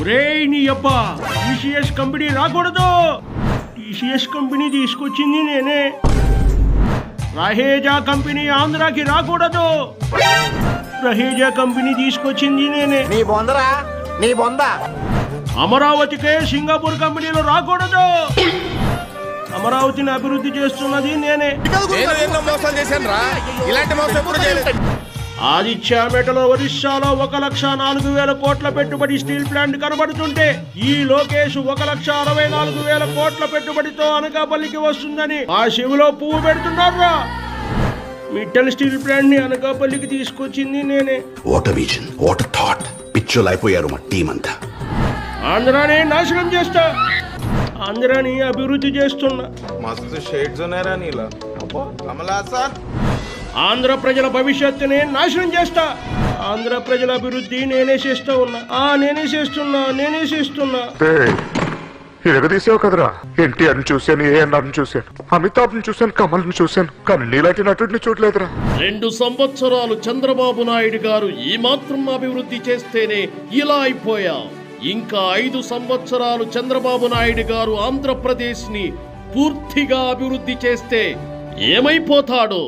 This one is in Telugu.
నీ అబ్బా టీసీఎస్ కంపెనీ రాకూడదు. టీసీఎస్ కంపెనీ తీసుకొచ్చింది నేనే. రహేజా కంపెనీ ఆంధ్రాకి రాకూడదు. రహేజా కంపెనీ తీసుకొచ్చింది నేనే. నీ బొందరా నీ బొంద. అమరావతికే సింగపూర్ కంపెనీలు రాకూడదు. అమరావతిని అభివృద్ధి చేస్తున్నది నేనే. ఆదిత్యపేటలో ఒరిస్సాలో 1,04,000 కోట్ల పెట్టుబడి స్టీల్ ప్లాంట్ కనబడుతుంటే ఈ లోకేష్ 1,64,000 కోట్ల పెట్టుబడితో అనకాపల్లికి వస్తుందని ఆ శివులో పువ్వు పెడుతున్నారా? మిట్టల్ స్టీల్ ప్లాంట్ ని అనకాపల్లికి తీసుకొచ్చింది నేనే. What vision, what thought. పిచ్చోలు అయిపోయారు మా టీం అంతా. ఆంధ్రాని నాశనం చేస్తా. ఆంధ్రాని అభివృద్ధి చేస్తున్నా. మస్తు షేడ్స్ ఉన్నారా నీలో. కమలాసన్ ఆంధ్ర ప్రజల భవిష్యత్తుని నాశనం చేస్తా. ఆంధ్ర ప్రజల అభివృద్ధి నేనే చేస్తా ఉన్నా. నేనే చేస్తున్నా. ఎరగదీసావు కదరా. ఎన్టీఆర్ని చూశాను, ఏఎన్ఆర్ని చూశాను, అమితాబ్ని చూశాను, కమల్ని చూశాను, కానీ నీలాంటి నటుడిని చూడలేదురా. 2 సంవత్సరాలు చంద్రబాబు నాయుడు గారు ఈ మాత్రం అభివృద్ధి చేస్తేనే ఇలా అయిపోయా. ఇంకా 5 సంవత్సరాలు చంద్రబాబు నాయుడు గారు ఆంధ్రప్రదేశ్ ని పూర్తిగా అభివృద్ధి చేస్తే ఏమైపోతాడో.